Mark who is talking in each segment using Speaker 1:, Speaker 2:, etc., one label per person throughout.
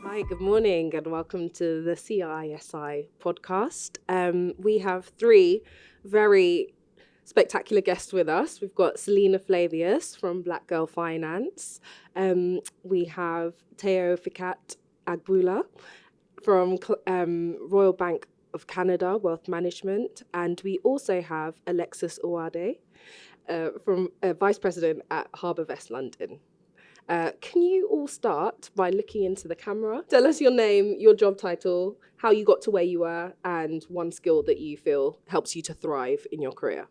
Speaker 1: Hi, good morning, and welcome to the CISI podcast. We have three very spectacular guests with us. We've got Selena Flavius from Black Girl Finance. We have Teo Fikat Agbula from Royal Bank of Canada Wealth Management. And we also have Alexis Owade from Vice President at Harbour Vest London. Can you all start by looking into the camera? Tell us your name, your job title, how you got to where you are, and one skill that you feel helps you to thrive in your career.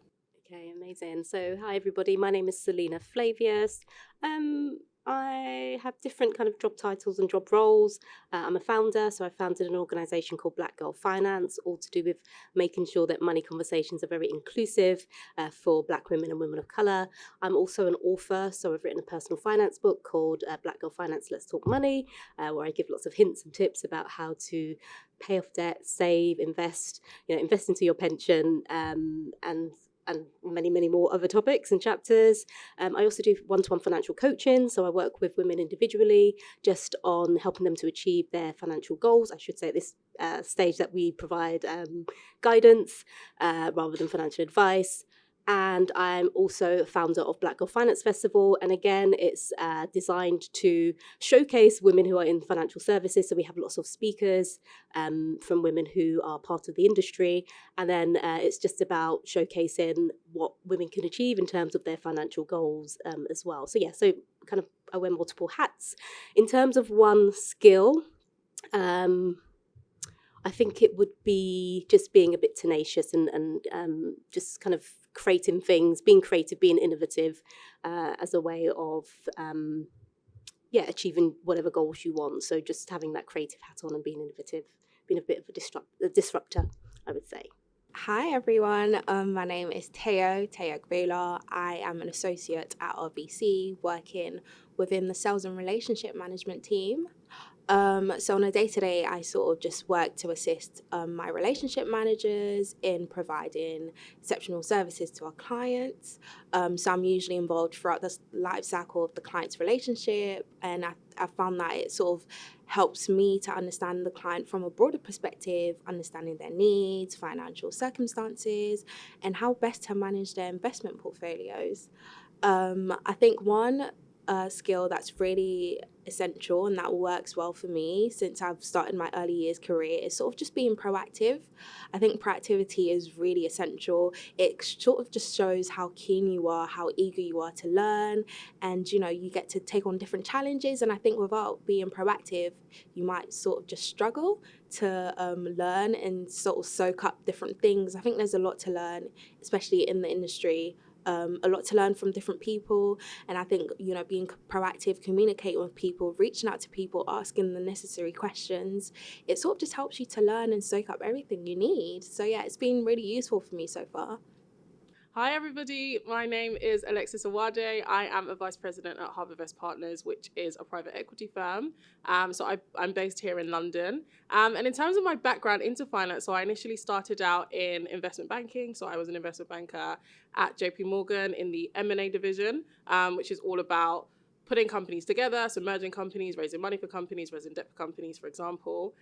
Speaker 2: Okay, amazing. So, hi everybody. My name is Selena Flavius. I have different kind of job titles and job roles. I'm a founder, so I founded an organisation called Black Girl Finance, all to do with making sure that money conversations are very inclusive for Black women and women of colour. I'm also an author, so I've written a personal finance book called Black Girl Finance, Let's Talk Money, where I give lots of hints and tips about how to pay off debt, save, invest, invest into your pension, and many, many more other topics and chapters. I also do one-to-one financial coaching. So I work with women individually just on helping them to achieve their financial goals. I should say at this stage that we provide guidance rather than financial advice. And I'm also founder of Black Girl Finance Festival. And again, it's designed to showcase women who are in financial services. So we have lots of speakers from women who are part of the industry. And then it's just about showcasing what women can achieve in terms of their financial goals as well. So so kind of I wear multiple hats. In terms of one skill, I think it would be just being a bit tenacious and just kind of creating things, being creative, being innovative as a way of achieving whatever goals you want. So just having that creative hat on and being innovative, being a bit of a disruptor, I would say.
Speaker 3: Hi everyone, my name is Teo Agbula. I am an associate at RBC working within the sales and relationship management team. So on a day-to-day, I sort of just work to assist my relationship managers in providing exceptional services to our clients. So I'm usually involved throughout the life cycle of the client's relationship, and I found that it sort of helps me to understand the client from a broader perspective, understanding their needs, financial circumstances, and how best to manage their investment portfolios. I think one skill that's really essential and that works well for me since I've started my early years career is sort of just being proactive. I think proactivity is really essential. It sort of just shows how keen you are, how eager you are to learn, and you get to take on different challenges. And I think without being proactive, you might sort of just struggle to learn and sort of soak up different things. I think there's a lot to learn, especially in the industry. A lot to learn from different people, and I think being proactive, communicating with people, reaching out to people, asking the necessary questions, it sort of just helps you to learn and soak up everything you need. So it's been really useful for me so far.
Speaker 4: Hi everybody, my name is Alexis Owade. I am a Vice President at Harbour Vest Partners, which is a private equity firm. I'm based here in London. And in terms of my background into finance, so I initially started out in investment banking. So I was an investment banker at JP Morgan in the M&A division, which is all about putting companies together, so merging companies, raising money for companies, raising debt for companies, for example.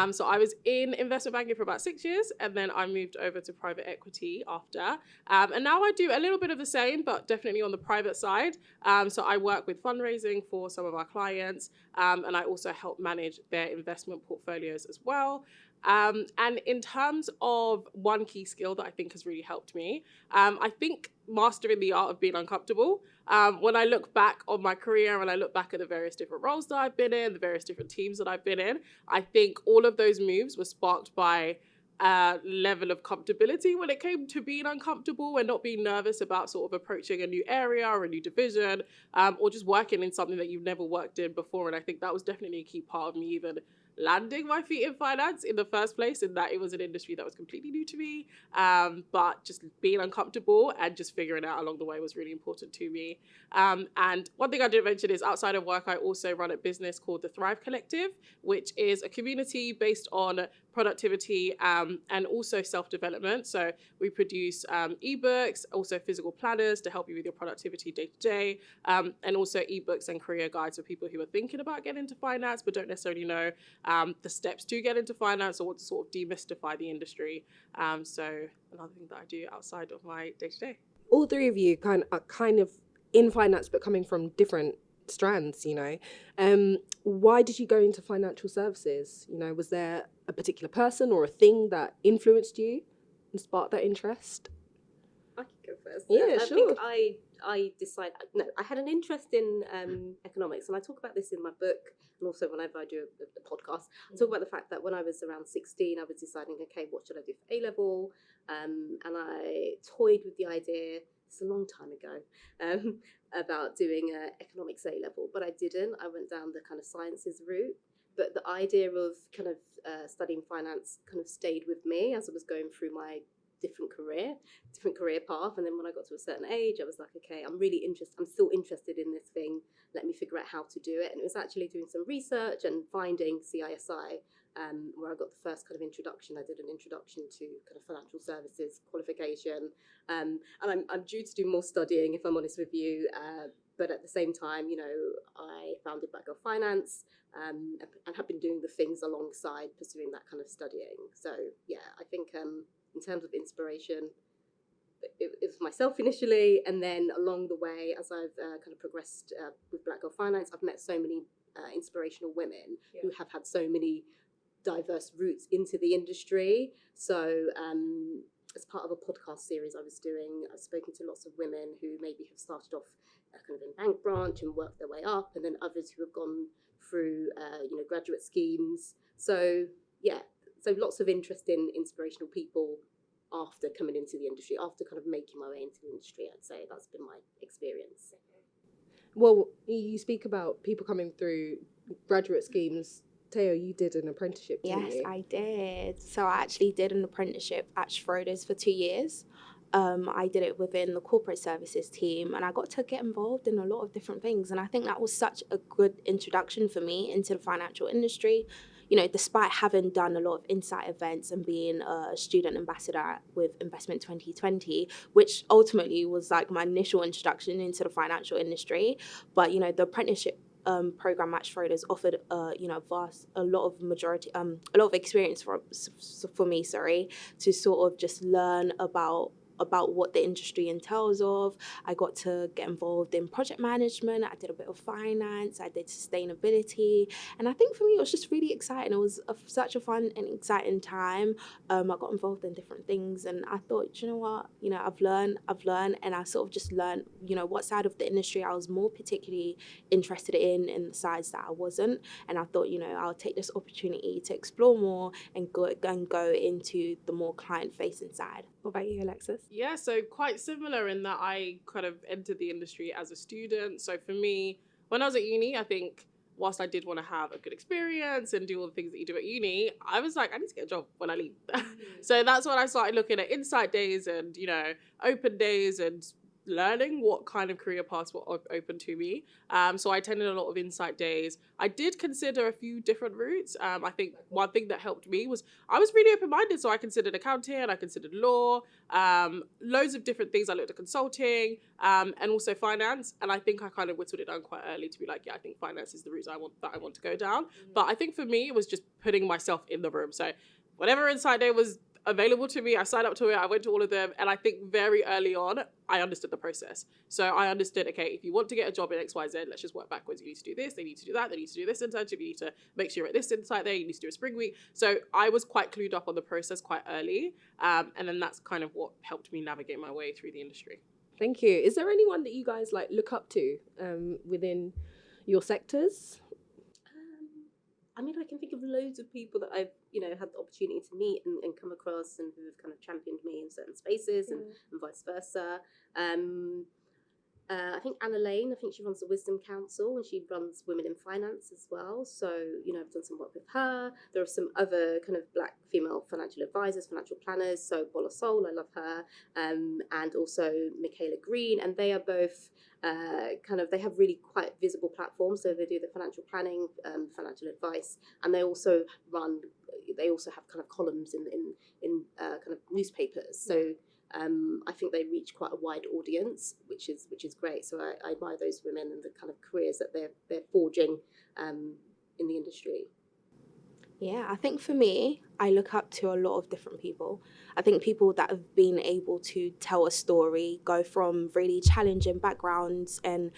Speaker 4: So I was in investment banking for about 6 years, and then I moved over to private equity after. And now I do a little bit of the same, but definitely on the private side. So I work with fundraising for some of our clients, and I also help manage their investment portfolios as well. And in terms of one key skill that I think has really helped me, I think mastering the art of being uncomfortable. When I look back on my career and I look back at the various different roles that I've been in, the various different teams that I've been in, I think all of those moves were sparked by a level of comfortability when it came to being uncomfortable and not being nervous about sort of approaching a new area or a new division, or just working in something that you've never worked in before. And I think that was definitely a key part of me even landing my feet in finance in the first place, in that it was an industry that was completely new to me. But just being uncomfortable and just figuring it out along the way was really important to me. And one thing I didn't mention is outside of work, I also run a business called the Thrive Collective, which is a community based on productivity and also self-development. So we produce ebooks, also physical planners to help you with your productivity day to day, and also ebooks and career guides for people who are thinking about getting into finance but don't necessarily know the steps to get into finance or what to sort of demystify the industry. So another thing that I do outside of my day to day.
Speaker 1: All three of you are kind of in finance but coming from different strands, why did you go into financial services? Was there a particular person or a thing that influenced you and sparked that interest?
Speaker 2: I can go first.
Speaker 1: Yeah,
Speaker 2: I
Speaker 1: sure.
Speaker 2: think I decided, no, I had an interest in economics, and I talk about this in my book, and also whenever I do a podcast, I talk about the fact that when I was around 16, I was deciding, okay, what should I do for A-level? And I toyed with the idea, it's a long time ago, about doing economics A-level, but I didn't. I went down the kind of sciences route. But the idea of kind of studying finance kind of stayed with me as I was going through my different career path. And then when I got to a certain age, I was like, okay, I'm still interested in this thing. Let me figure out how to do it. And it was actually doing some research and finding CISI, where I got the first kind of introduction. I did an introduction to kind of financial services qualification. And I'm due to do more studying, if I'm honest with you. But at the same time, I founded Black Girl Finance, and have been doing the things alongside pursuing that kind of studying. So yeah, I think in terms of inspiration, it was myself initially, and then along the way, as I've kind of progressed with Black Girl Finance, I've met so many inspirational women who have had so many diverse routes into the industry. So as part of a podcast series I was doing, I've spoken to lots of women who maybe have started off kind of in bank branch and worked their way up, and then others who have gone through graduate schemes. So yeah, so lots of interest in inspirational people after coming into the industry, after kind of making my way into the industry. I'd say that's been my experience.
Speaker 1: Well, you speak about people coming through graduate schemes. Teo, you did an apprenticeship, didn't you?
Speaker 3: Yes, I did. So I actually did an apprenticeship at Schroders for 2 years. I did it within the corporate services team, and I got to get involved in a lot of different things. And I think that was such a good introduction for me into the financial industry. Despite having done a lot of insight events and being a student ambassador with Investment 2020, which ultimately was like my initial introduction into the financial industry. But, the apprenticeship program at Schroders offered a lot of experience for me, to sort of just learn about what the industry entails of. I got to get involved in project management. I did a bit of finance. I did sustainability. And I think for me, it was just really exciting. It was such a fun and exciting time. I got involved in different things, and I thought, you know what, I've learned, and I sort of just learned, what side of the industry I was more particularly interested in the sides that I wasn't. And I thought, I'll take this opportunity to explore more and go into the more client-facing side.
Speaker 1: What about you, Alexis?
Speaker 4: Yeah, so quite similar in that I kind of entered the industry as a student. So for me, when I was at uni, I think whilst I did want to have a good experience and do all the things that you do at uni, I was like, I need to get a job when I leave. So that's when I started looking at insight days and, open days and learning what kind of career paths were open to me. So I attended a lot of insight days. I did consider a few different routes. I think one thing that helped me was I was really open-minded. So I considered accounting, I considered law, loads of different things. I looked at consulting and also finance. And I think I kind of whittled it down quite early to be like, yeah, I think finance is the route I want to go down. But I think for me, it was just putting myself in the room. So whatever insight day was available to me, I signed up to it, I went to all of them, and I think very early on, I understood the process. So I understood, okay, if you want to get a job in XYZ, let's just work backwards. You need to do this, they need to do that, they need to do this internship, you need to make sure you're at this insight there, you need to do a spring week. So I was quite clued up on the process quite early, and then that's kind of what helped me navigate my way through the industry.
Speaker 1: Thank you. Is there anyone that you guys look up to within your sectors?
Speaker 2: I mean, I can think of loads of people that I've, had the opportunity to meet and come across and who have kind of championed me in certain spaces and vice versa. I think Anna Lane, I think she runs the Wisdom Council and she runs Women in Finance as well. So, I've done some work with her. There are some other kind of Black female financial advisors, financial planners. So Bola Soul, I love her. And also Michaela Green. And they are both they have really quite visible platforms. So they do the financial planning, financial advice, and they also have kind of columns in kind of newspapers. So I think they reach quite a wide audience, which is great. So I admire those women and the kind of careers that they're forging in the industry.
Speaker 3: Yeah, I think for me, I look up to a lot of different people. I think people that have been able to tell a story, go from really challenging backgrounds and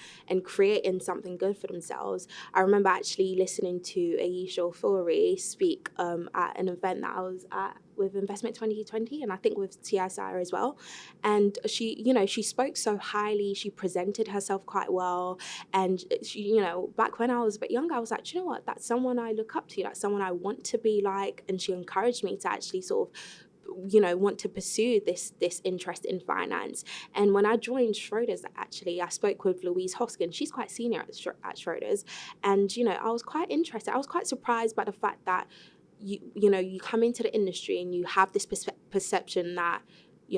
Speaker 3: creating something good for themselves. I remember actually listening to Aisha Ofori speak at an event that I was at with Investment 2020 and I think with TSI as well. And she spoke so highly, she presented herself quite well. And she, back when I was a bit younger, I was like, you know what, that's someone I look up to, that's someone I want to be like. And she encouraged me to actually sort of want to pursue this interest in finance. And when I joined Schroders, actually I spoke with Louise Hoskin. She's quite senior at Schroders, and I was quite interested. I was quite surprised by the fact that you come into the industry and you have this perception that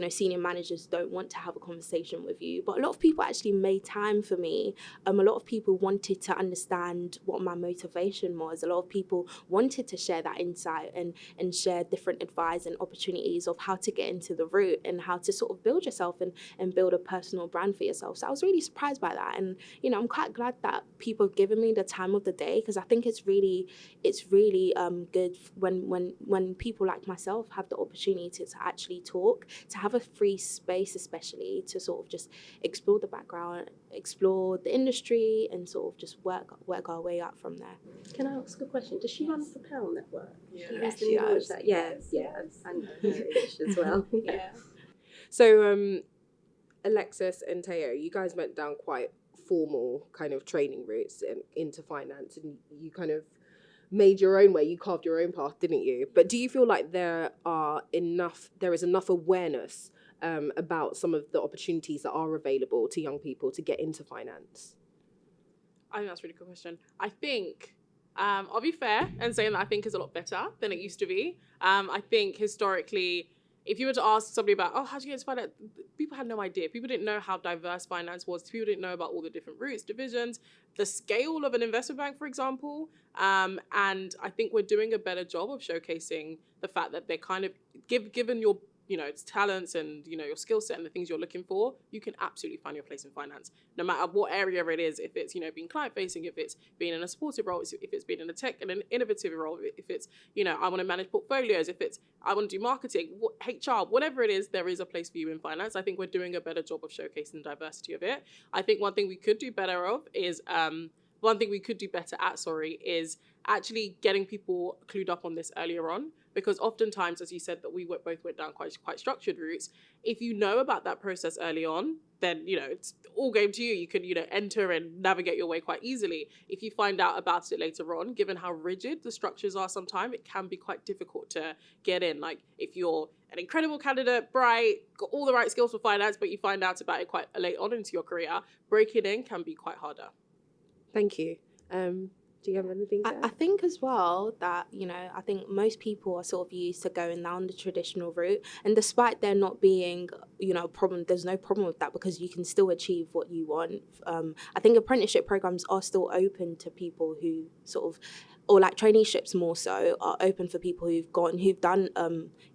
Speaker 3: senior managers don't want to have a conversation with you. But a lot of people actually made time for me. A lot of people wanted to understand what my motivation was. A lot of people wanted to share that insight and share different advice and opportunities of how to get into the route and how to sort of build yourself and build a personal brand for yourself. So I was really surprised by that. And, I'm quite glad that people have given me the time of the day, because I think it's really good when people like myself have the opportunity to actually talk, to have a free space, especially to sort of just explore the background, explore the industry, and sort of just work our way up from there.
Speaker 2: Can I ask a question? Does she run the Propel Network?
Speaker 3: Yeah,
Speaker 2: she does. That. Yeah, and her as well.
Speaker 3: Yeah.
Speaker 1: So, Alexis and Teo, you guys went down quite formal kind of training routes into finance, and you kind of made your own way. You carved your own path, didn't you? But do you feel like there is enough awareness about some of the opportunities that are available to young people to get into finance?
Speaker 4: I think that's a really good question. I think I'll be fair and saying that I think is a lot better than it used to be. I think historically, if you were to ask somebody about, how do you get into finance? People had no idea. People didn't know how diverse finance was. People didn't know about all the different routes, divisions, the scale of an investment bank, for example. And I think we're doing a better job of showcasing the fact that they're kind of, given your it's talents and, your skill set and the things you're looking for, you can absolutely find your place in finance, no matter what area it is. If it's, being client facing, if it's being in a supportive role, if it's being in a tech and an innovative role, if it's, I want to manage portfolios, if it's, I want to do marketing, HR, whatever it is, there is a place for you in finance. I think we're doing a better job of showcasing the diversity of it. I think one thing we could do better is actually getting people clued up on this earlier on. Because oftentimes, as you said, that we both went down quite structured routes. If you know about that process early on, then, it's all game to you. You can, enter and navigate your way quite easily. If you find out about it later on, given how rigid the structures are sometimes, it can be quite difficult to get in. Like, if you're an incredible candidate, bright, got all the right skills for finance, but you find out about it quite late on into your career, breaking in can be quite harder.
Speaker 1: Thank you. Do you have anything to add?
Speaker 3: I think as well that, I think most people are sort of used to going down the traditional route. And despite there not being, a problem, there's no problem with that, because you can still achieve what you want. I think apprenticeship programs are still open to people who sort of, or like traineeships more so, are open for people who've done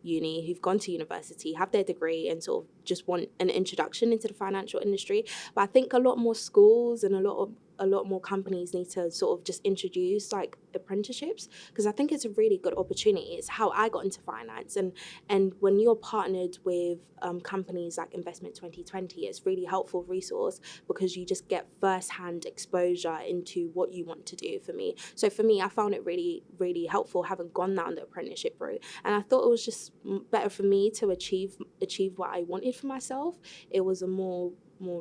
Speaker 3: uni, who've gone to university, have their degree, and sort of just want an introduction into the financial industry. But I think a lot more schools and a lot more companies need to sort of just introduce like apprenticeships, because I think it's a really good opportunity. It's how I got into finance, and when you're partnered with companies like Investment 2020, it's really helpful resource, because you just get first-hand exposure into what you want to do. For me, I found it really, really helpful having gone down the apprenticeship route, and I thought it was just better for me to achieve what I wanted for myself. It was a more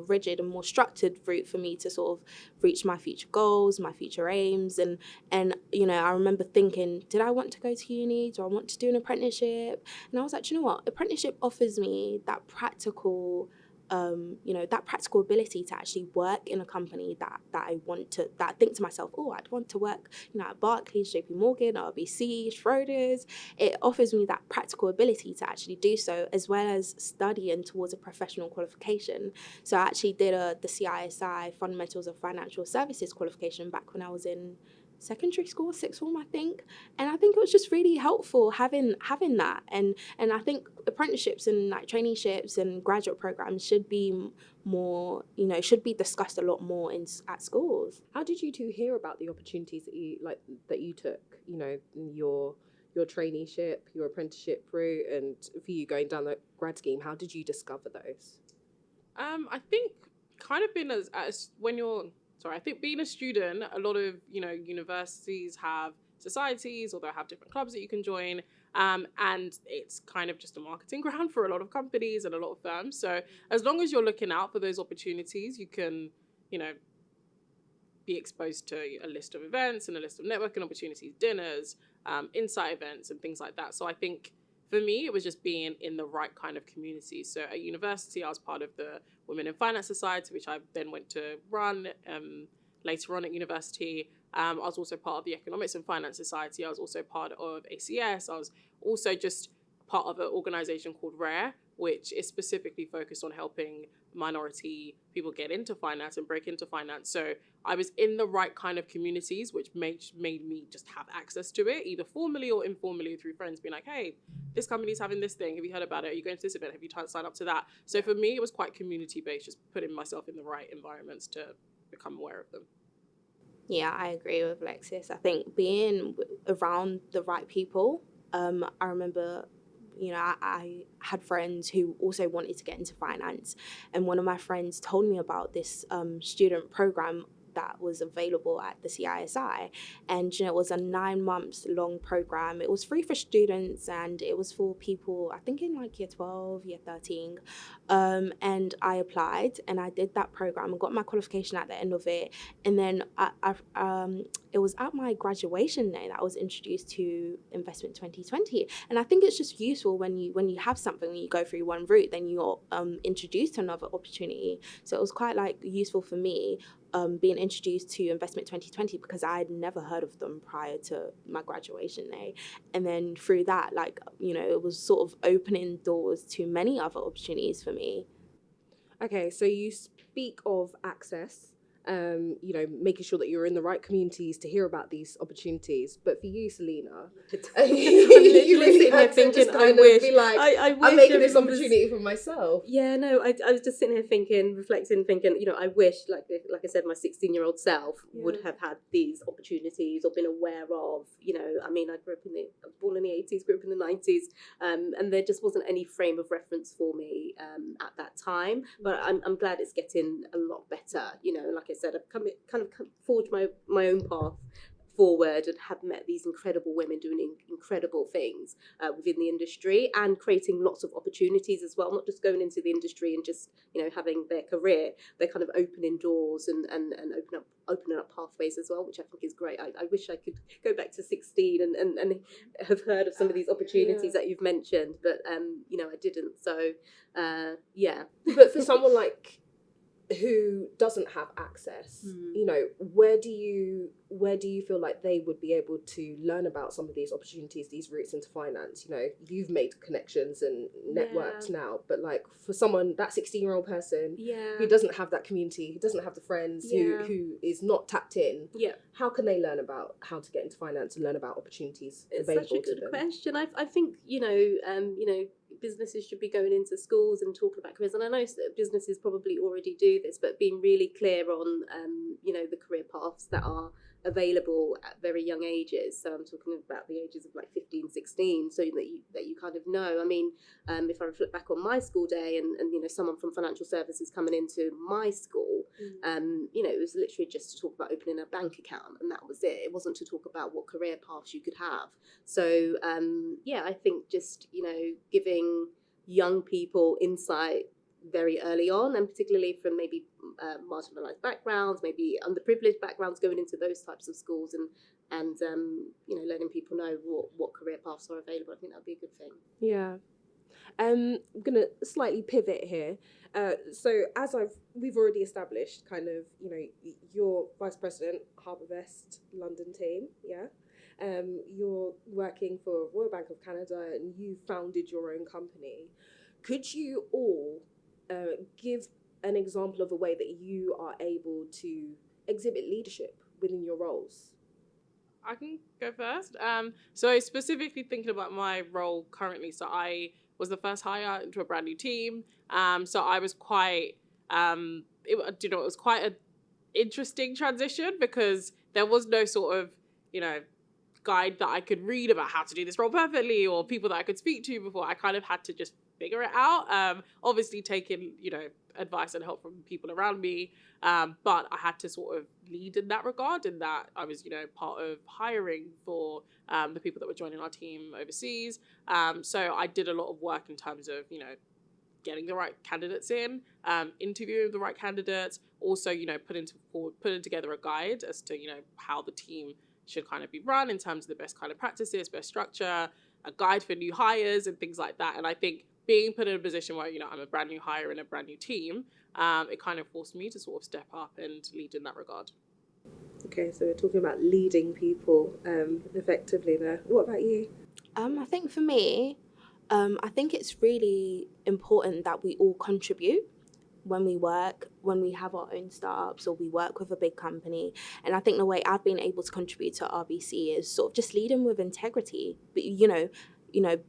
Speaker 3: rigid and more structured route for me to sort of reach my future goals, my future aims. And I remember thinking, did I want to go to uni? Do I want to do an apprenticeship? And I was like, you know what? Apprenticeship offers me that practical that practical ability to actually work in a company that I think to myself, oh, I'd want to work, at Barclays, JP Morgan, RBC, Schroders. It offers me that practical ability to actually do so, as well as studying towards a professional qualification. So I actually did the CISI Fundamentals of Financial Services qualification back when I was in secondary school, sixth form, I think. And I think it was just really helpful having that. And I think apprenticeships and like traineeships and graduate programs should be more, should be discussed a lot more at schools.
Speaker 1: How did you two hear about the opportunities that you took, your traineeship, your apprenticeship route, and for you going down the grad scheme? How did you discover those?
Speaker 4: I think kind of been as when you're I think being a student, a lot of universities have societies, or they'll have different clubs that you can join, and it's kind of just a marketing ground for a lot of companies and a lot of firms. So as long as you're looking out for those opportunities, you can be exposed to a list of events and a list of networking opportunities, dinners, insight events, and things like that. So I think for me, it was just being in the right kind of community. So at university, I was part of the Women in Finance Society, which I then went to run later on at university. I was also part of the Economics and Finance Society. I was also part of ACS. I was also just part of an organization called RARE, which is specifically focused on helping minority people get into finance and break into finance. So I was in the right kind of communities, which made me just have access to it, either formally or informally through friends being like, hey, this company's having this thing. Have you heard about it? Are you going to this event? Have you signed up to that? So for me, it was quite community-based, just putting myself in the right environments to become aware of them.
Speaker 3: Yeah, I agree with Alexis. I think being around the right people, I remember I had friends who also wanted to get into finance, and one of my friends told me about this student program that was available at the CISI, and it was a 9 months long program. It was free for students, and it was for people, I think, in like year 12, year 13, and I applied and I did that program and got my qualification at the end of it. And then it was at my graduation day that I was introduced to Investment 2020, and I think it's just useful when you have something, when you go through one route, then you're introduced to another opportunity. So it was quite useful for me being introduced to Investment 2020, because I had never heard of them prior to my graduation day. And then through that, it was sort of opening doors to many other opportunities for me.
Speaker 1: Okay, so you speak of access, making sure that you're in the right communities to hear about these opportunities. But for you, Selena, you really had to just kind of be like, I'm making this opportunity for myself.
Speaker 2: Yeah, no, I was just sitting here thinking, reflecting, thinking, I wish, like I said, my 16-year-old self would have had these opportunities or been aware of, I mean, I was born in the 80s, grew up in the 90s, and there just wasn't any frame of reference for me at that time. But I'm glad it's getting a lot better. Like I said, I've kind of forged my own path forward and have met these incredible women doing incredible things within the industry and creating lots of opportunities as well, not just going into the industry and just having their career. They're kind of opening doors and opening up pathways as well, which I think is great. I wish I could go back to 16 and have heard of some of these opportunities that you've mentioned, but I didn't. So
Speaker 1: But for someone who doesn't have access, where do you feel like they would be able to learn about some of these opportunities, these routes into finance? You've made connections and networks now, but for someone, that 16-year-old person who doesn't have that community, who doesn't have the friends, who is not tapped in, how can they learn about how to get into finance and learn about opportunities available to them?
Speaker 2: It's such a good question. I think businesses should be going into schools and talking about careers, and I know businesses probably already do this, but being really clear on the career paths that are available at very young ages. So I'm talking about the ages of 15, 16, so that you kind of know. I mean, if I reflect back on my school day and someone from financial services coming into my school, it was literally just to talk about opening a bank account, and that was it. It wasn't to talk about what career paths you could have. So I think just giving young people insight very early on, and particularly from maybe marginalised backgrounds, maybe underprivileged backgrounds, going into those types of schools and letting people know what career paths are available. I think that would be a good thing.
Speaker 1: Yeah. I'm gonna slightly pivot here. So as we've already established, kind of, you're vice president, Harbour Vest London team, yeah. You're working for Royal Bank of Canada, and you founded your own company. Could you all give an example of a way that you are able to exhibit leadership within your roles?
Speaker 4: I can go first. So specifically thinking about my role currently, so I was the first hire into a brand new team. So I was quite, it was quite an interesting transition because there was no sort of, guide that I could read about how to do this role perfectly or people that I could speak to before. I kind of had to just figure it out. Obviously taking, advice and help from people around me. But I had to sort of lead in that regard, in that I was, part of hiring for the people that were joining our team overseas. So I did a lot of work in terms of, getting the right candidates in, interviewing the right candidates, also, putting together a guide as to, how the team should kind of be run in terms of the best kind of practices, best structure, a guide for new hires and things like that. And I think being put in a position where, I'm a brand new hire in a brand new team, it kind of forced me to sort of step up and lead in that regard.
Speaker 1: Okay, so we're talking about leading people effectively there. What about you?
Speaker 3: I think for me, I think it's really important that we all contribute when we work, when we have our own startups or we work with a big company. And I think the way I've been able to contribute to RBC is sort of just leading with integrity, but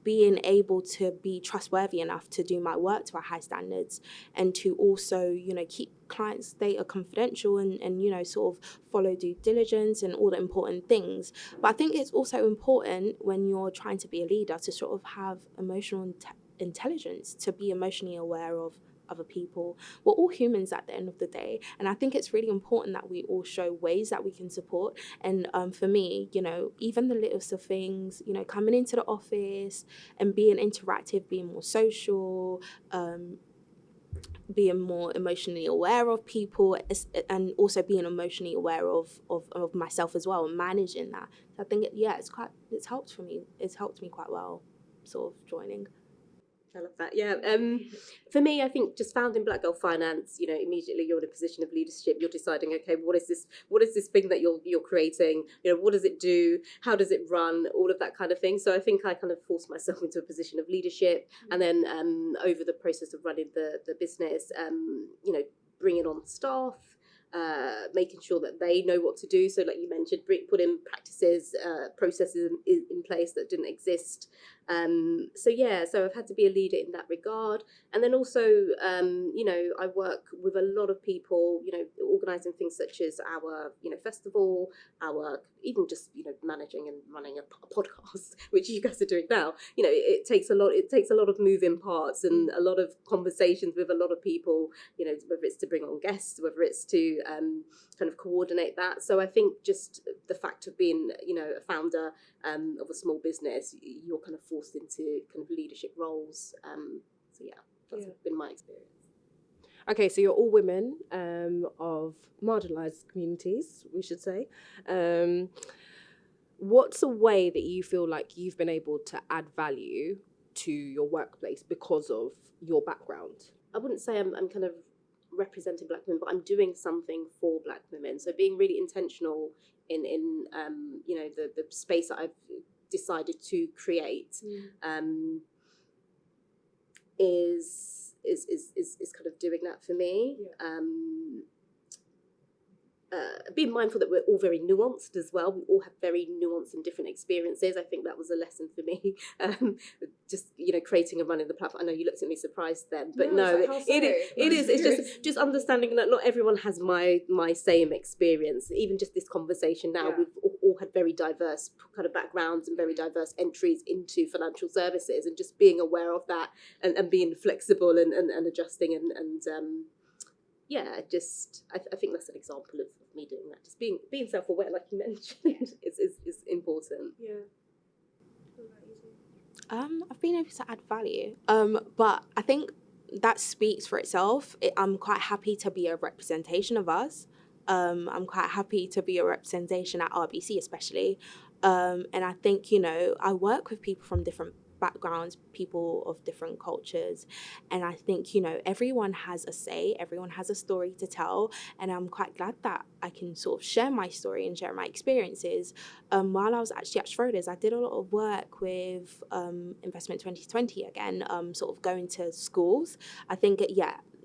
Speaker 3: being able to be trustworthy enough to do my work to a high standards, and to also, keep clients' data confidential and sort of follow due diligence and all the important things. But I think it's also important when you're trying to be a leader to sort of have emotional intelligence, to be emotionally aware of other people. We're all humans at the end of the day, and I think it's really important that we all show ways that we can support. And for me, even the littlest of things, coming into the office and being interactive, being more social, being more emotionally aware of people, and also being emotionally aware of myself as well, and managing that. I think it's helped me quite well, sort of joining.
Speaker 2: I love that. Yeah. For me, I think just founding Black Girl Finance, immediately you're in a position of leadership. You're deciding, okay, what is this thing that you're creating? What does it do? How does it run? All of that kind of thing. So I think I kind of forced myself into a position of leadership, and then over the process of running the business, bringing on staff. Making sure that they know what to do. So like you mentioned, put in practices, processes in place that didn't exist. So I've had to be a leader in that regard. And then also, I work with a lot of people, organising things such as our, festival, our even just, managing and running a podcast, which you guys are doing now. It takes a lot of moving parts and a lot of conversations with a lot of people, whether it's to bring on guests, whether it's to kind of coordinate that. So I think just the fact of being, a founder of a small business, you're kind of forced into kind of leadership roles. That's been my experience.
Speaker 1: Okay, so you're all women of marginalised communities, we should say. What's a way that you feel like you've been able to add value to your workplace because of your background?
Speaker 2: I wouldn't say I'm kind of representing Black women, but I'm doing something for Black women. So being really intentional in the space that I've decided to create is kind of doing that for me. Yeah. Being mindful that we're all very nuanced as well. We all have very nuanced and different experiences. I think that was a lesson for me. Just creating and running the platform. I know you looked at me surprised then, but it is. It's just understanding that not everyone has my same experience. Even just this conversation now, we've all had very diverse kind of backgrounds and very diverse entries into financial services, and just being aware of that and being flexible and adjusting and I think that's an example of me doing that. Just being self-aware, like you mentioned, is important.
Speaker 1: Yeah.
Speaker 3: I've been able to add value, but I think that speaks for itself. I'm quite happy to be a representation of us. I'm quite happy to be a representation at RBC, especially. And I think, I work with people from different backgrounds, people of different cultures. And I think, you know, everyone has a say, everyone has a story to tell. And I'm quite glad that I can sort of share my story and share my experiences. While I was actually at Schroders, I did a lot of work with Investment 2020 again, sort of going to schools. I think,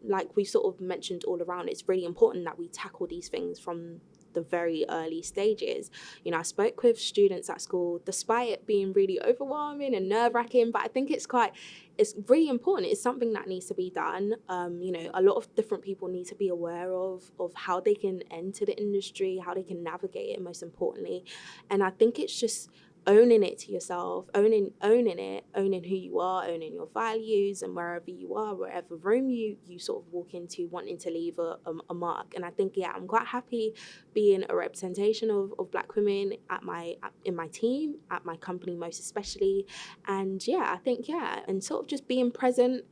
Speaker 3: like we sort of mentioned all around, it's really important that we tackle these things from the very early stages. You know, I spoke with students at school, despite it being really overwhelming and nerve-wracking, but I think it's really important. It's something that needs to be done. You know, a lot of different people need to be aware of how they can enter the industry, how they can navigate it, most importantly. And I think it's just owning it to yourself, owning who you are, owning your values, and wherever you are, wherever room you sort of walk into, wanting to leave a mark. And I think, I'm quite happy being a representation of Black women in my team, at my company most especially. And I think, and sort of just being present,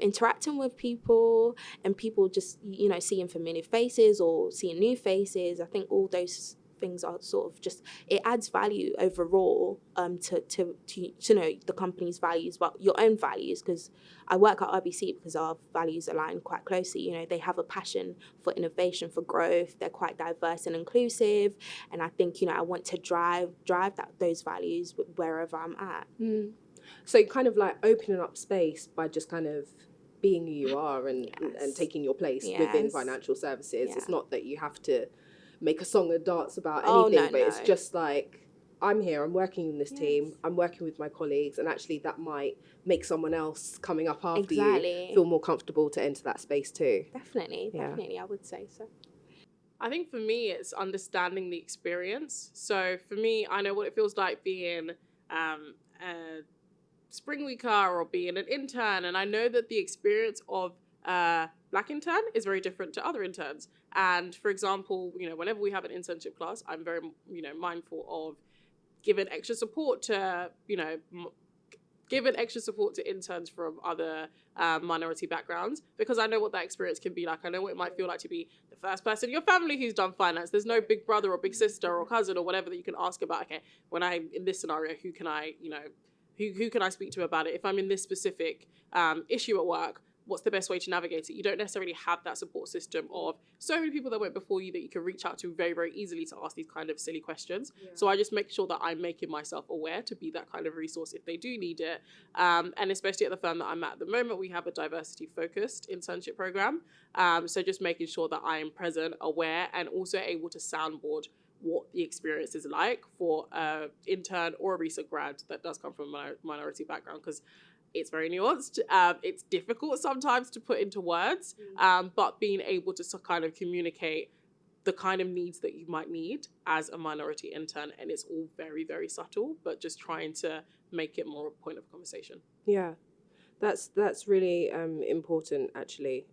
Speaker 3: interacting with people, and people just, you know, seeing familiar faces or seeing new faces. I think all those things are sort of just, it adds value overall to know the company's values, but your own values, because I work at RBC because our values align quite closely. You know, they have a passion for innovation, for growth. They're quite diverse and inclusive, and I think, you know, I want to drive those values wherever I'm at.
Speaker 1: So kind of like opening up space by just kind of being who you are and taking your place within financial services. It's not that you have to make a song and dance about anything, it's just like, I'm here, I'm working in this team, I'm working with my colleagues, and actually that might make someone else coming up after you feel more comfortable to enter that space too.
Speaker 3: Definitely, I would say so.
Speaker 4: I think for me, it's understanding the experience. So for me, I know what it feels like being a spring weeker or being an intern, and I know that the experience of Black intern is very different to other interns. And for example, you know, whenever we have an internship class, I'm very, you know, mindful of giving extra support to, you know, giving extra support to interns from other minority backgrounds, because I know what that experience can be like. I know what it might feel like to be the first person in your family who's done finance. There's no big brother or big sister or cousin or whatever that you can ask about, okay, when I'm in this scenario, who can I, you know, who can I speak to about it? If I'm in this specific issue at work, what's the best way to navigate it? You don't necessarily have that support system of so many people that went before you that you can reach out to very, very easily to ask these kind of silly questions. So I just make sure that I'm making myself aware to be that kind of resource if they do need it. And especially at the firm that I'm at the moment, we have a diversity-focused internship program. So just making sure that I am present, aware, and also able to soundboard what the experience is like for an intern or a recent grad that does come from a minority background, because it's very nuanced. It's difficult sometimes to put into words, but being able to kind of communicate the kind of needs that you might need as a minority intern, and it's all very, very subtle, but just trying to make it more a point of conversation. Yeah,
Speaker 1: that's really important, actually.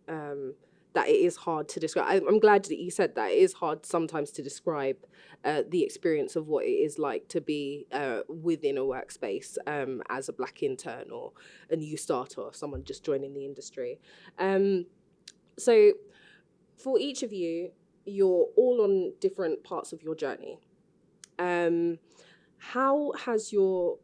Speaker 1: That it is hard to describe. I'm glad that you said that. It is hard sometimes to describe the experience of what it is like to be within a workspace as a Black intern or a new starter or someone just joining the industry. So for each of you, you're all on different parts of your journey. How has your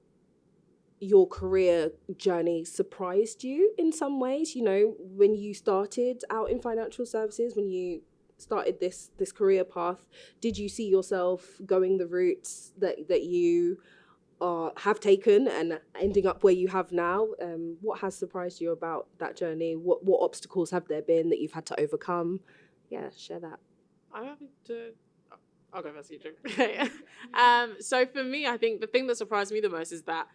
Speaker 1: career journey surprised you in some ways? You know, when you started out in financial services, when you started this career path, did you see yourself going the routes that you have taken and ending up where you have now? What has surprised you about that journey? What obstacles have there been that you've had to overcome? Yeah, share that.
Speaker 4: I'm happy to... I'll go first, you do. So for me, I think the thing that surprised me the most is that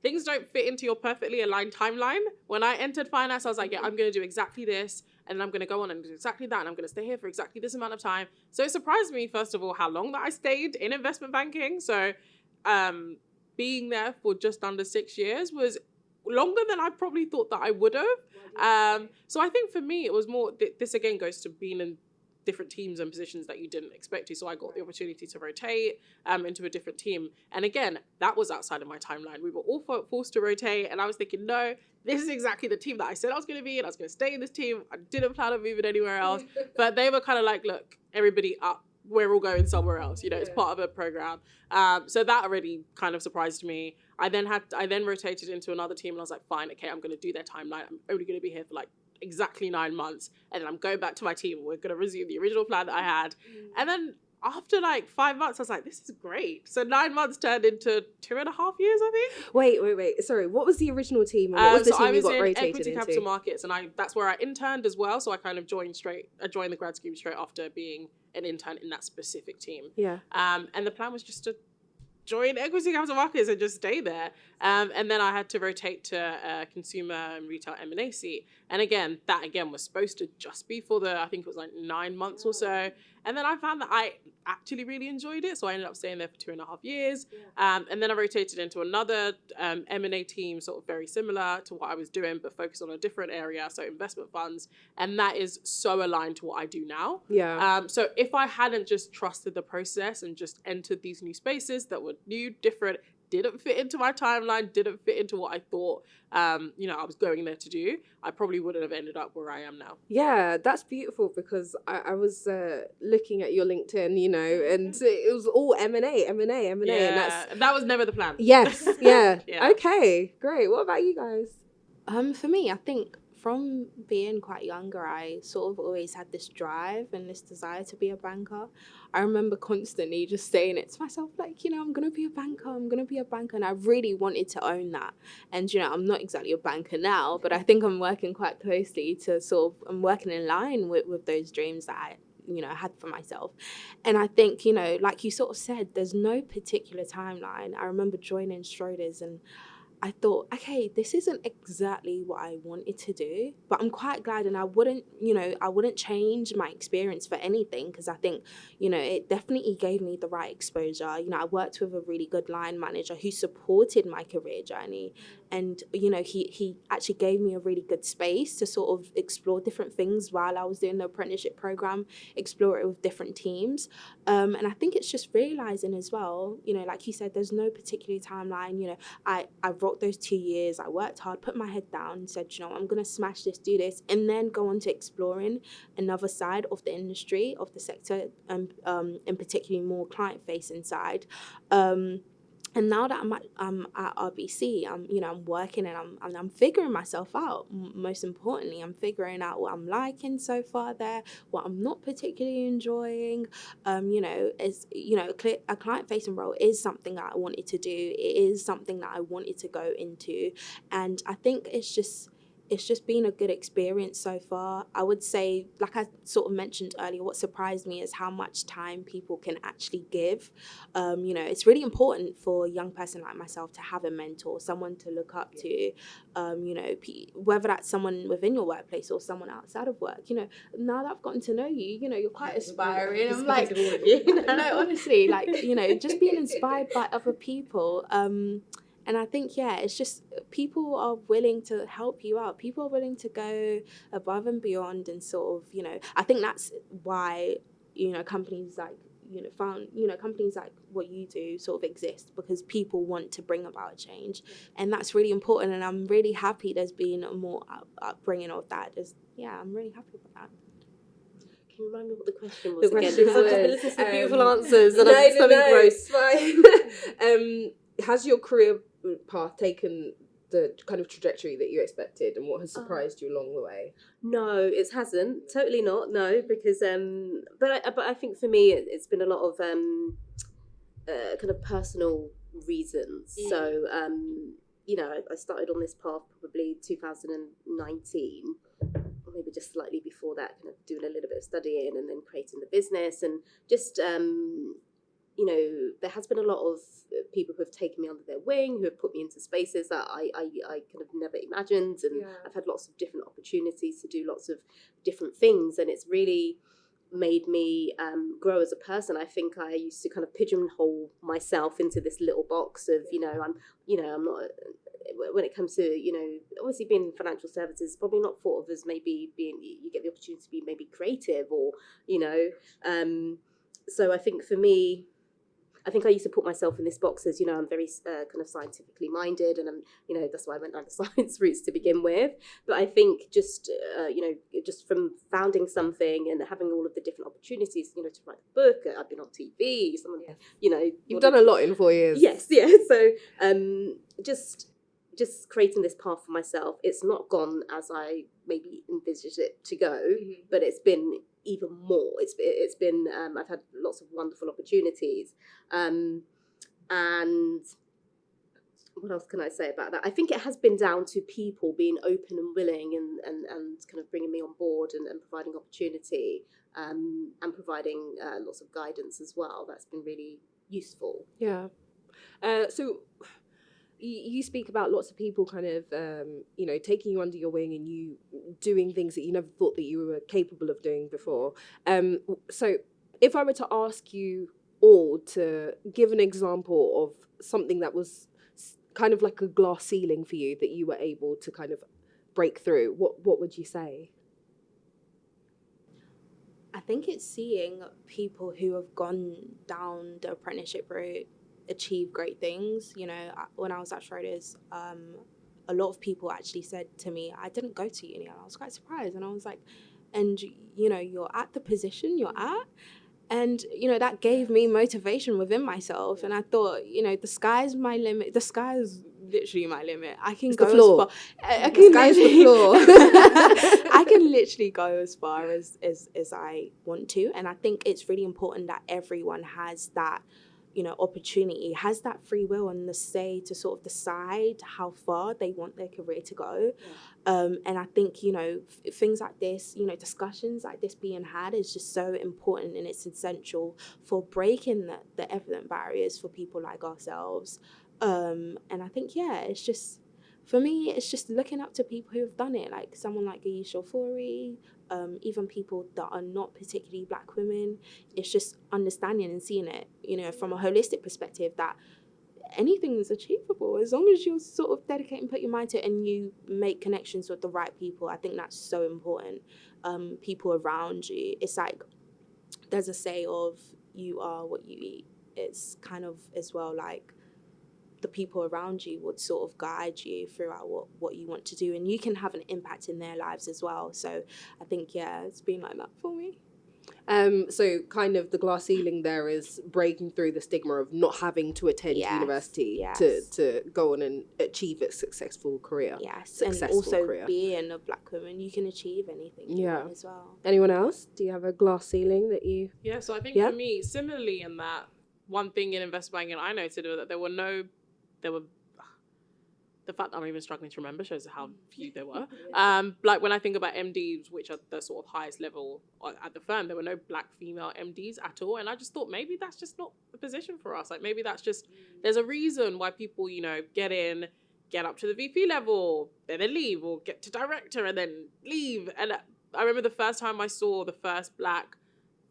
Speaker 4: things don't fit into your perfectly aligned timeline. When I entered finance, I was like, yeah, I'm going to do exactly this, and I'm going to go on and do exactly that, and I'm going to stay here for exactly this amount of time. So it surprised me, first of all, how long that I stayed in investment banking. So being there for just under 6 years was longer than I probably thought that I would have. So I think for me, it was more, this again goes to being in different teams and positions that you didn't expect to. So I got the opportunity to rotate into a different team. And again, that was outside of my timeline. We were all forced to rotate, and I was thinking, no, this is exactly the team that I said I was going to be in. I was going to stay in this team. I didn't plan on moving anywhere else. But they were kind of like, look, everybody up. we're all going somewhere else. You know, it's part of a program. So that already kind of surprised me. I then rotated into another team, and I was like, fine, okay, I'm going to do their timeline. I'm only going to be here for like exactly 9 months, and then I'm going back to my team. We're going to resume the original plan that I had. And then after like 5 months, I was like, this is great. So 9 months turned into 2.5 years, I think.
Speaker 1: Wait. Sorry, what was the original team? And what was the
Speaker 4: So
Speaker 1: team
Speaker 4: I
Speaker 1: you
Speaker 4: was
Speaker 1: got
Speaker 4: in
Speaker 1: rotated
Speaker 4: equity
Speaker 1: into?
Speaker 4: capital markets, and that's where I interned as well. So I kind of joined the grad scheme straight after being an intern in that specific team.
Speaker 1: Yeah.
Speaker 4: And the plan was just to join equity capital markets and just stay there. And then I had to rotate to consumer and retail M&A seat. And again, that was supposed to just be for I think it was like 9 months or so. And then I found that I actually really enjoyed it. So I ended up staying there for 2.5 years. And then I rotated into another M&A team, sort of very similar to what I was doing, but focused on a different area. So investment funds. And that is so aligned to what I do now.
Speaker 1: Yeah.
Speaker 4: So if I hadn't just trusted the process and just entered these new spaces that were new, different, didn't fit into my timeline, didn't fit into what I thought, I was going there to do, I probably wouldn't have ended up where I am now.
Speaker 1: Yeah, that's beautiful, because I was looking at your LinkedIn, and it was all M&A, and
Speaker 4: that was never the plan.
Speaker 1: Yes, yeah.
Speaker 4: Yeah.
Speaker 1: Okay, great. What about you guys?
Speaker 3: For me, I think from being quite younger, I sort of always had this drive and this desire to be a banker. I remember constantly just saying it to myself, like, I'm going to be a banker, And I really wanted to own that. And, I'm not exactly a banker now, but I think I'm working quite closely I'm working in line with those dreams that I had for myself. And I think, like you sort of said, there's no particular timeline. I remember joining Schroders, and I thought, okay, this isn't exactly what I wanted to do, but I'm quite glad, and I wouldn't change my experience for anything, because I think, it definitely gave me the right exposure. I worked with a really good line manager who supported my career journey, and, he actually gave me a really good space to sort of explore different things while I was doing the apprenticeship program, explore it with different teams. And I think it's just realizing as well, like you said, there's no particular timeline. I wrote those 2 years, I worked hard, put my head down and said, I'm going to smash this, do this, and then go on to exploring another side of the industry, of the sector, and particularly more client-facing side. And now that I'm at RBC, I'm working, and I'm figuring myself out. Most importantly, I'm figuring out what I'm liking so far there, what I'm not particularly enjoying. A client-facing role is something that I wanted to do. It is something that I wanted to go into, and I think it's just been a good experience so far. I would say, like I sort of mentioned earlier, what surprised me is how much time people can actually give. It's really important for a young person like myself to have a mentor, someone to look up to, whether that's someone within your workplace or someone outside of work. Now that I've gotten to know you, you're quite aspiring. I'm like, no, honestly, like, just being inspired by other people. And I think, it's just people are willing to help you out. People are willing to go above and beyond, and sort of, I think that's why, companies like, companies like what you do sort of exist, because people want to bring about a change. And that's really important. And I'm really happy there's been a more upbringing of that. I'm really happy with that.
Speaker 2: Can you remind me what the question was again?
Speaker 1: Question
Speaker 2: Because I've just been
Speaker 1: was,
Speaker 2: listening to the beautiful answers, and
Speaker 1: no,
Speaker 2: I'm just having gross.
Speaker 1: It's fine. Has your career path taken the kind of trajectory that you expected, and what has surprised you along the way?
Speaker 2: No, it hasn't. Totally not. No, because but I think for me it's been a lot of kind of personal reasons. So I started on this path probably 2019, or maybe just slightly before that, kind of doing a little bit of studying and then creating the business, and just there has been a lot of people who have taken me under their wing, who have put me into spaces that I kind of never imagined, and I've had lots of different opportunities to do lots of different things, and it's really made me grow as a person. I think I used to kind of pigeonhole myself into this little box of, I'm not, when it comes to, obviously being in financial services, probably not thought of as maybe you get the opportunity to be maybe creative, or, so I think for me, I think I used to put myself in this box as, I'm very kind of scientifically minded, and I'm, that's why I went down the science routes to begin with. But I think just, just from founding something and having all of the different opportunities, to write a book, I've been on TV, someone,
Speaker 1: You've done a lot in 4 years.
Speaker 2: Yes, yeah. So just creating this path for myself, it's not gone as I maybe envisaged it to go, but it's been even more. It's been I've had lots of wonderful opportunities, and what else can I say about that? I think it has been down to people being open and willing and kind of bringing me on board and providing opportunity, and providing lots of guidance as well. That's been really useful.
Speaker 1: Yeah. So you speak about lots of people kind of, taking you under your wing and you doing things that you never thought that you were capable of doing before. So if I were to ask you all to give an example of something that was kind of like a glass ceiling for you that you were able to kind of break through, what would you say?
Speaker 3: I think it's seeing people who have gone down the apprenticeship route achieve great things. When I was at Schroders, a lot of people actually said to me, I didn't go to uni, and I was quite surprised. And I was like, and you're at the position you're at. And, that gave me motivation within myself. And I thought, the sky's my limit. The sky is literally my limit. I can go as far.
Speaker 1: The sky's the floor.
Speaker 3: I can literally go as far as I want to. And I think it's really important that everyone has that, opportunity, has that free will and the say to sort of decide how far they want their career to go. And I think, things like this, discussions like this being had is just so important, and it's essential for breaking the evident barriers for people like ourselves. And I think, it's just, for me, it's just looking up to people who have done it, like someone like Aisha Fori, even people that are not particularly Black women. It's just understanding and seeing it, from a holistic perspective, that anything is achievable as long as you sort of dedicate and put your mind to it and you make connections with the right people. I think that's so important. People around you. It's like there's a say of you are what you eat. It's kind of as well like the people around you would sort of guide you throughout what you want to do, and you can have an impact in their lives as well. So I think, it's been like that for me.
Speaker 1: So kind of the glass ceiling there is breaking through the stigma of not having to attend university to go on and achieve a successful career.
Speaker 3: Yes, and also being a Black woman, you can achieve anything you want as well.
Speaker 1: Anyone else? Do you have a glass ceiling that you...
Speaker 4: Yeah, so I think for me, similarly in that, one thing in investment banking I noted was that there were the fact that I'm even struggling to remember shows how few there were. Like when I think about MDs, which are the sort of highest level at the firm, there were no Black female MDs at all. And I just thought maybe that's just not the position for us. Like maybe that's just, there's a reason why people, get up to the VP level, then they leave, or get to director and then leave. And I remember the first time I saw the first Black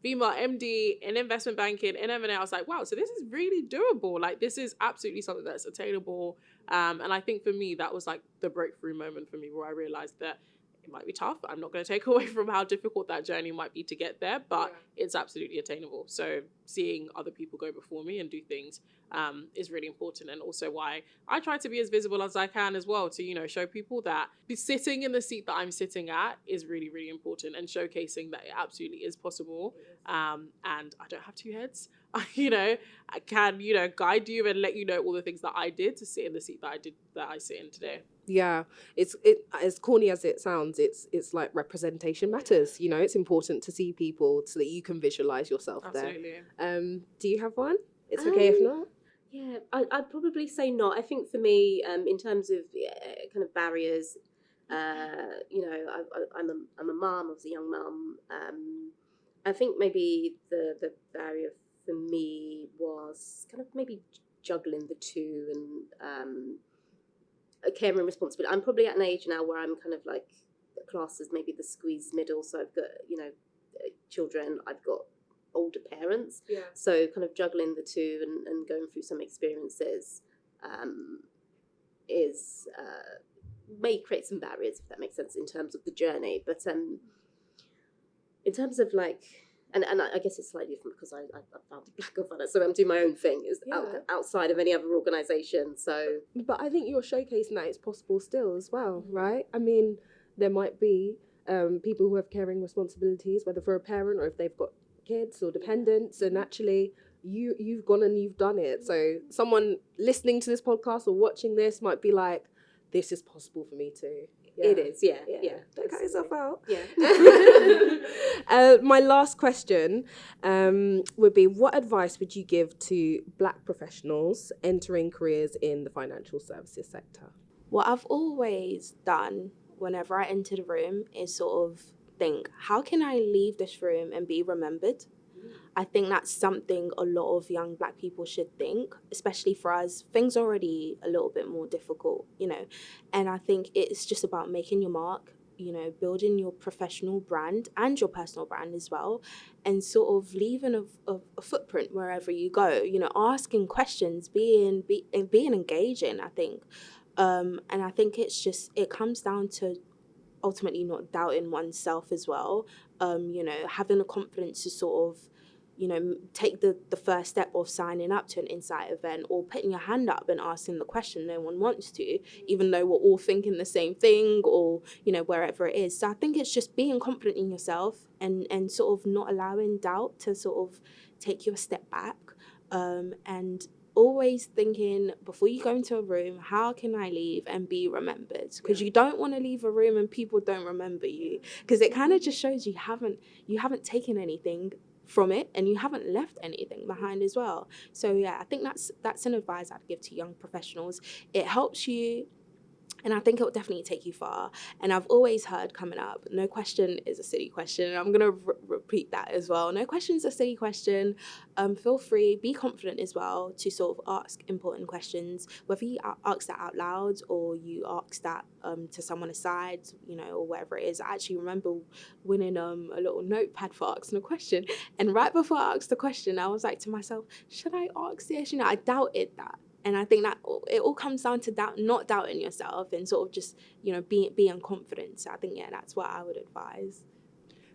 Speaker 4: female MD in investment banking, in M&A, I was like, wow, so this is really doable. Like, this is absolutely something that's attainable. And I think for me, that was like the breakthrough moment for me where I realized that it might be tough. I'm not going to take away from how difficult that journey might be to get there, but it's absolutely attainable. So seeing other people go before me and do things is really important, and also why I try to be as visible as I can as well to, show people that sitting in the seat that I'm sitting at is really, really important, and showcasing that it absolutely is possible. And I don't have two heads. I can, guide you and let you know all the things that I did to sit in the seat that I sit in today.
Speaker 1: Yeah, it's as corny as it sounds, it's like representation matters. It's important to see people so that you can visualize yourself
Speaker 4: Absolutely.
Speaker 1: there. Do you have one? It's okay if not.
Speaker 2: Yeah, I'd probably say not. I think for me, in terms of kind of barriers, I'm a mum, I was a young mum. I think maybe the barrier for me was kind of maybe juggling the two and care and responsibility. I'm probably at an age now where I'm kind of like classed as maybe the squeezed middle. So I've got, children, I've got older parents. Yeah. So kind of juggling the two and going through some experiences is may create some barriers, if that makes sense, in terms of the journey. But in terms of like and I guess it's slightly different because I founded Black Girl Finance, so I'm doing my own thing outside of any other organisation. So,
Speaker 1: but I think you're showcasing that it's possible still as well, right? I mean, there might be people who have caring responsibilities, whether for a parent or if they've got kids or dependents, and actually you've gone and you've done it. So someone listening to this podcast or watching this might be like, this is possible for me too.
Speaker 2: yeah. It is, yeah.
Speaker 1: Don't cut yourself out.
Speaker 2: Yeah.
Speaker 1: My last question would be, what advice would you give to Black professionals entering careers in the financial services sector?
Speaker 3: What I've always done whenever I enter the room is sort of think, how can I leave this room and be remembered? I think that's something a lot of young Black people should think, especially for us. Things are already a little bit more difficult, and I think it's just about making your mark, building your professional brand and your personal brand as well, and sort of leaving a footprint wherever you go, asking questions, being engaging, I think. And I think it comes down to ultimately not doubting oneself as well, having the confidence to sort of, take the first step of signing up to an insight event or putting your hand up and asking the question no one wants to, even though we're all thinking the same thing or, wherever it is. So I think it's just being confident in yourself and sort of not allowing doubt to sort of take you a step back, and always thinking before you go into a room, how can I leave and be remembered? Because you don't want to leave a room and people don't remember you, because it kind of just shows you haven't taken anything from it and you haven't left anything behind as well. So yeah, I think that's an advice I'd give to young professionals. It helps you, and I think it will definitely take you far. And I've always heard coming up, no question is a silly question. And I'm going to repeat that as well. No question is a silly question. Feel free, be confident as well to sort of ask important questions, whether you ask that out loud or you ask that to someone aside, or whatever it is. I actually remember winning a little notepad for asking a question. And right before I asked the question, I was like to myself, should I ask this? I doubted that. And I think that it all comes down to not doubting yourself and sort of just, being confident. So I think, that's what I would advise.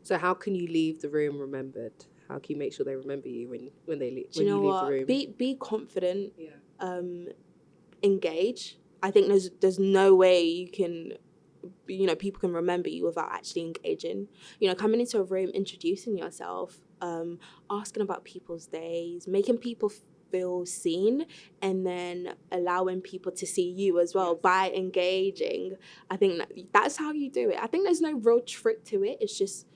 Speaker 1: So how can you leave the room remembered? How can you make sure they remember you when they leave?
Speaker 3: Do you know what?
Speaker 1: The room?
Speaker 3: Be confident. Yeah. Engage. I think there's no way you can, people can remember you without actually engaging. Coming into a room, introducing yourself, asking about people's days, making people feel seen, and then allowing people to see you as well by engaging. I think that's how you do it. I think there's no real trick to it. It's just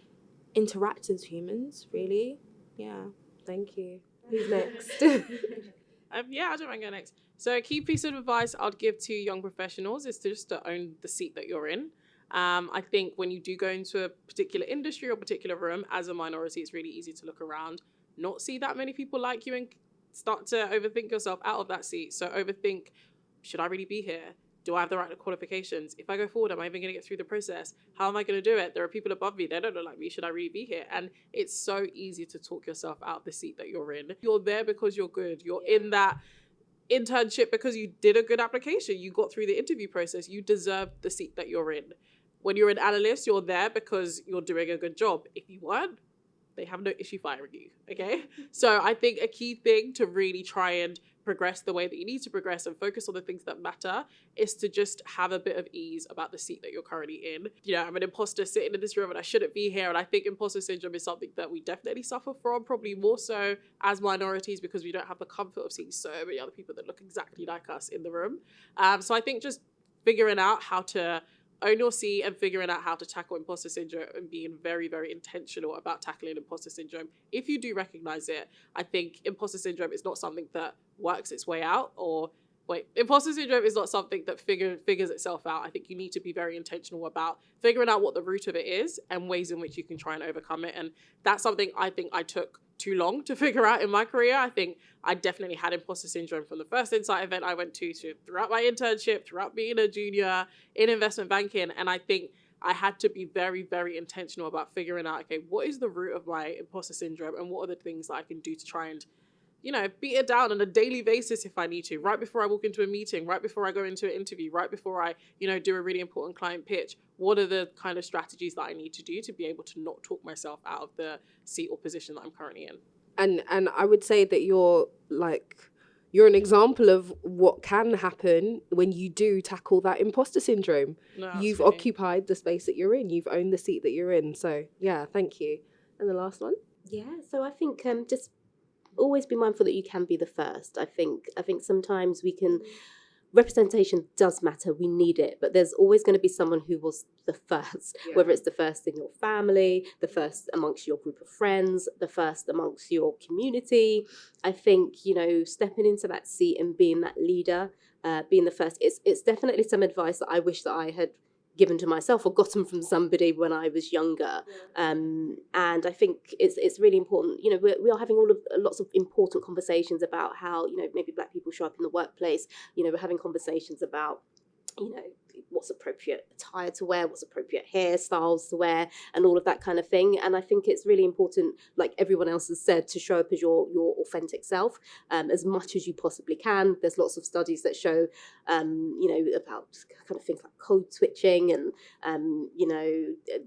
Speaker 3: interact as humans, really. Yeah.
Speaker 1: Thank you. Who's next?
Speaker 4: I don't mind going next. So a key piece of advice I'd give to young professionals is to own the seat that you're in. I think when you do go into a particular industry or particular room, as a minority, it's really easy to look around, not see that many people like you, and start to overthink yourself out of that seat. So overthink, should I really be here? Do I have the right qualifications? If I go forward, am I even going to get through the process? How am I going to do it? There are people above me. They don't look like me. Should I really be here? And it's so easy to talk yourself out of the seat that you're in. You're there because you're good. You're in that internship because you did a good application. You got through the interview process. You deserve the seat that you're in. When you're an analyst, you're there because you're doing a good job. If you weren't, they have no issue firing you, okay? So I think a key thing to really try and progress the way that you need to progress and focus on the things that matter is to just have a bit of ease about the seat that you're currently in. I'm an imposter sitting in this room and I shouldn't be here. And I think imposter syndrome is something that we definitely suffer from, probably more so as minorities, because we don't have the comfort of seeing so many other people that look exactly like us in the room. So I think just figuring out how to own your seat and figuring out how to tackle imposter syndrome and being very, very intentional about tackling imposter syndrome. If you do recognize it, I think imposter syndrome is not something that works its way out, imposter syndrome is not something that figures itself out. I think you need to be very intentional about figuring out what the root of it is and ways in which you can try and overcome it. And that's something I think I took too long to figure out in my career. I think I definitely had imposter syndrome from the first Insight event I went to throughout my internship, throughout being a junior in investment banking. And I think I had to be very, very intentional about figuring out, okay, what is the root of my imposter syndrome and what are the things that I can do to try and beat it down on a daily basis if I need to, right before I walk into a meeting, right before I go into an interview, right before I, do a really important client pitch. What are the kind of strategies that I need to do to be able to not talk myself out of the seat or position that I'm currently in?
Speaker 1: And I would say that you're an example of what can happen when you do tackle that imposter syndrome.
Speaker 4: No,
Speaker 1: You've
Speaker 4: absolutely.
Speaker 1: occupied the space that you're in. You've owned the seat that you're in. So yeah, thank you. And the last one?
Speaker 2: Yeah, so I think just always be mindful that you can be the first. I think sometimes representation does matter, we need it, but there's always going to be someone who was the first, whether it's the first in your family, the first amongst your group of friends, the first amongst your community. I think, stepping into that seat and being that leader, being the first, it's definitely some advice that I wish that I had given to myself or gotten from somebody when I was younger. And I think it's really important. We are having lots of important conversations about how, maybe Black people show up in the workplace. We're having conversations about, what's appropriate attire to wear, what's appropriate hairstyles to wear, and all of that kind of thing. And I think it's really important, like everyone else has said, to show up as your authentic self as much as you possibly can. There's lots of studies that show, about kind of things like code switching and,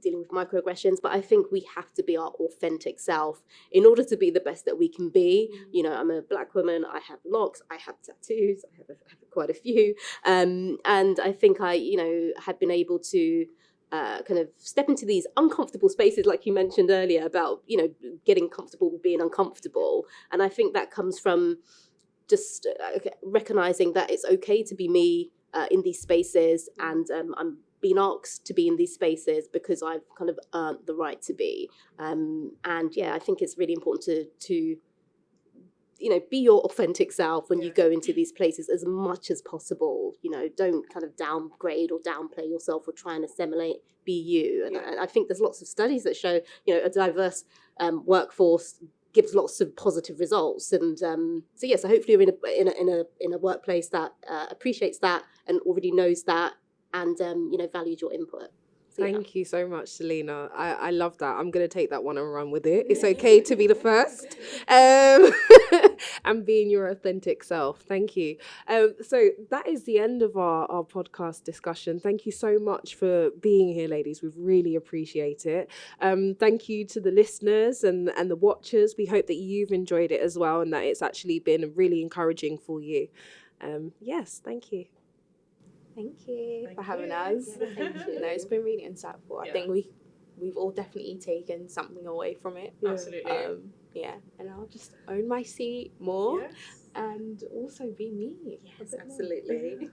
Speaker 2: dealing with microaggressions. But I think we have to be our authentic self in order to be the best that we can be. I'm a Black woman, I have locks, I have tattoos, I have quite a few. And I think I, had been able to kind of step into these uncomfortable spaces, like you mentioned earlier, about, getting comfortable with being uncomfortable. And I think that comes from just recognizing that it's okay to be me in these spaces, and I'm being asked to be in these spaces because I've kind of earned the right to be. And yeah, I think it's really important to be your authentic self when you go into these places as much as possible. Don't kind of downgrade or downplay yourself or try and assimilate, be you. And I think there's lots of studies that show, a diverse workforce gives lots of positive results. And so hopefully you're in a workplace that appreciates that and already knows that, and values your input.
Speaker 1: Thank you so much, Selena. I love that. I'm going to take that one and run with it. It's okay to be the first and being your authentic self. Thank you. So that is the end of our podcast discussion. Thank you so much for being here, ladies. We really appreciate it. Thank you to the listeners and the watchers. We hope that you've enjoyed it as well and that it's actually been really encouraging for you. Yes, thank you.
Speaker 3: Thank you for having us. Thank you. No, it's been really insightful. I think we've all definitely taken something away from it.
Speaker 4: Absolutely.
Speaker 3: And I'll just own my seat more and also be me.
Speaker 2: Yes, absolutely.